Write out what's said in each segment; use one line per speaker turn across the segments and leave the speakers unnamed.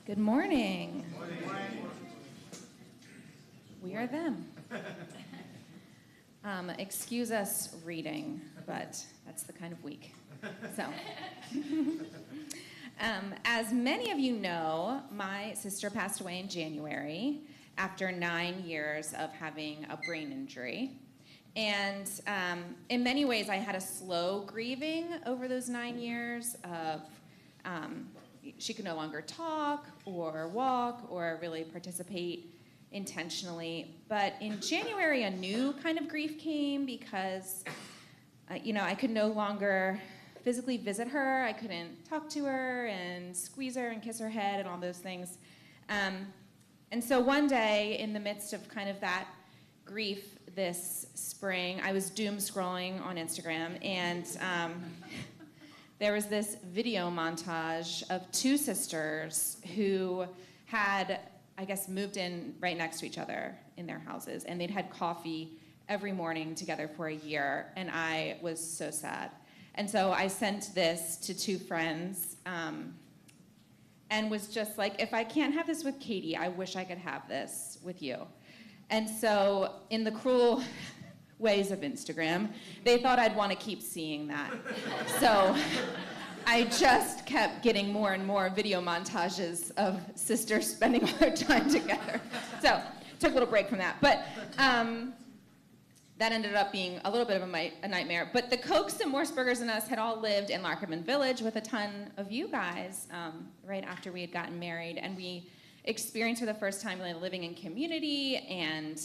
Good morning. We are them. Excuse us reading, but that's the kind of week. So, as many of you know, my sister passed away in January after 9 years of having a brain injury. And in many ways, I had a slow grieving over those 9 years of she could no longer talk or walk or really participate intentionally. But in January, a new kind of grief came because, I could no longer physically visit her. I couldn't talk to her and squeeze her and kiss her head and all those things. And so one day, in the midst of kind of that grief this spring, I was doom scrolling on Instagram, and there was this video montage of two sisters who had, I guess, moved in right next to each other in their houses, and they'd had coffee every morning together for a year, and I was so sad. And so I sent this to two friends and was just like, if I can't have this with Katie, I wish I could have this with you. And so in the cruel ways of Instagram, they thought I'd want to keep seeing that. So I just kept getting more and more video montages of sisters spending all their time together. So took a little break from that. But that ended up being a little bit of a nightmare. But the Kochs and Morseburgers and us had all lived in Lackerman Village with a ton of you guys right after we had gotten married. And we experienced for the first time really living in community and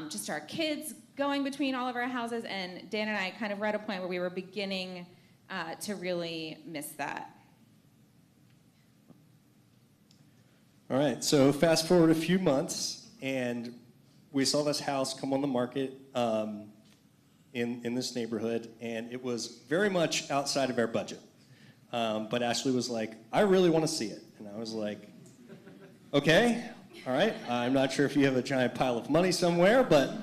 just our kids going between all of our houses. And Dan and I kind of were at a point where we were beginning to really miss that.
All right, so fast forward a few months, and we saw this house come on the market in this neighborhood, and it was very much outside of our budget. But Ashley was like, I really want to see it. And I was like, okay, all right. I'm not sure if you have a giant pile of money somewhere, but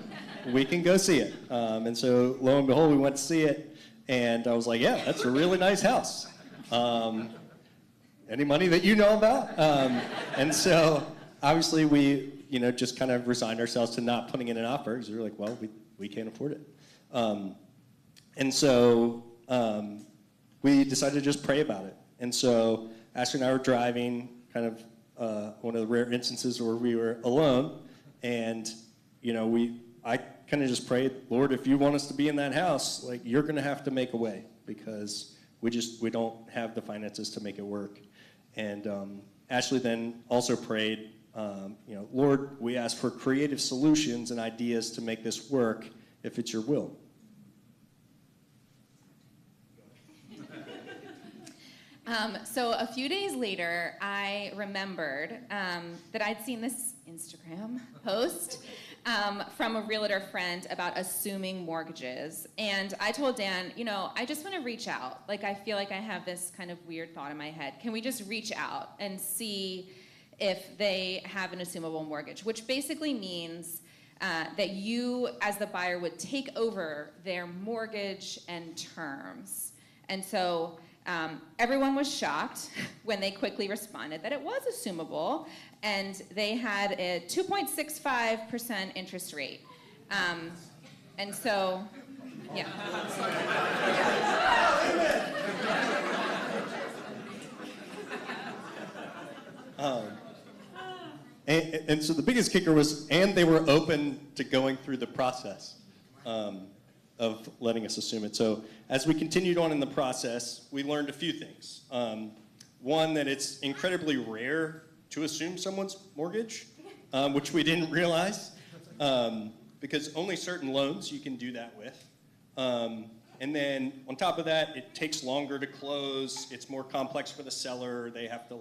we can go see it. And so lo and behold, we went to see it, and I was like, yeah, that's a really nice house. Any money that you know about? And so obviously we just kind of resigned ourselves to not putting in an offer because we were like, well, we can't afford it. And so we decided to just pray about it. And so Ashley and I were driving, kind of one of the rare instances where we were alone, and I kind of just prayed, Lord, if you want us to be in that house, like, you're going to have to make a way because we don't have the finances to make it work. And Ashley then also prayed, Lord, we ask for creative solutions and ideas to make this work if it's your will.
So a few days later, I remembered that I'd seen this Instagram post from a realtor friend about assuming mortgages. And I told Dan, I just want to reach out. Like, I feel like I have this kind of weird thought in my head. Can we just reach out and see if they have an assumable mortgage? Which basically means that you, as the buyer, would take over their mortgage and terms. And so everyone was shocked when they quickly responded that it was assumable, and they had a 2.65% interest rate. And so, yeah.
And so the biggest kicker was, and they were open to going through the process of letting us assume it. So as we continued on in the process, we learned a few things. One, that it's incredibly rare to assume someone's mortgage, which we didn't realize, because only certain loans you can do that with. And then on top of that, it takes longer to close. It's more complex for the seller. They have to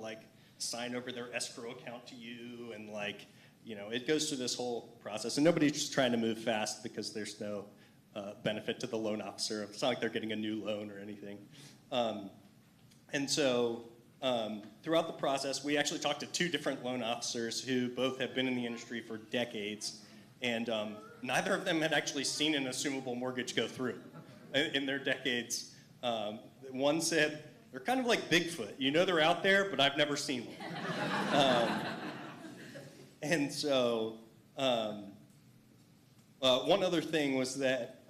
sign over their escrow account to you, and it goes through this whole process. And nobody's just trying to move fast because there's no benefit to the loan officer. It's not like they're getting a new loan or anything. And so throughout the process, we actually talked to two different loan officers who both have been in the industry for decades, and neither of them had actually seen an assumable mortgage go through in their decades. One said, they're kind of like Bigfoot. They're out there, but I've never seen one. And so one other thing was that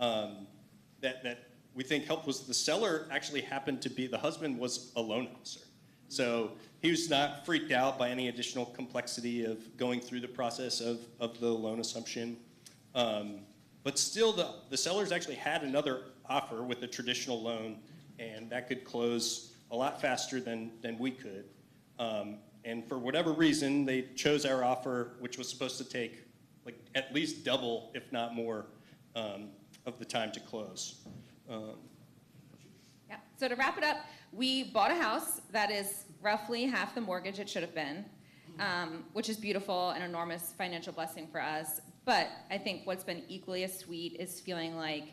that we think helped was the seller actually happened to be, the husband was a loan officer. So he was not freaked out by any additional complexity of going through the process of the loan assumption. But still, the sellers actually had another offer with a traditional loan, and that could close a lot faster than we could. And for whatever reason, they chose our offer, which was supposed to take like at least double, if not more, of the time to close.
Yeah. So to wrap it up, we bought a house that is roughly half the mortgage it should have been, which is beautiful, an enormous financial blessing for us. But I think what's been equally as sweet is feeling like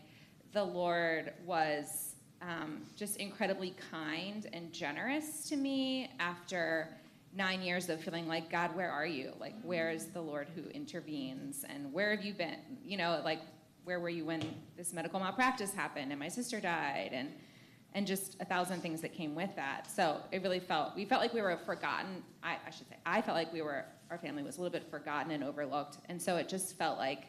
the Lord was just incredibly kind and generous to me after 9 years of feeling like, God, where are you? Like, where is the Lord who intervenes? And where have you been? You know, like, where were you when this medical malpractice happened and my sister died? And just 1,000 things that came with that. So it really we felt like we were forgotten. I should say, I felt like our family was a little bit forgotten and overlooked. And so it just felt like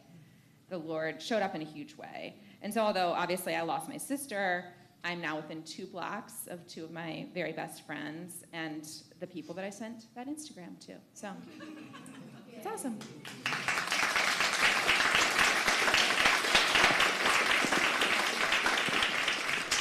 the Lord showed up in a huge way. And so although obviously I lost my sister, I'm now within 2 blocks of 2 of my very best friends and the people that I sent that Instagram to. So it's awesome.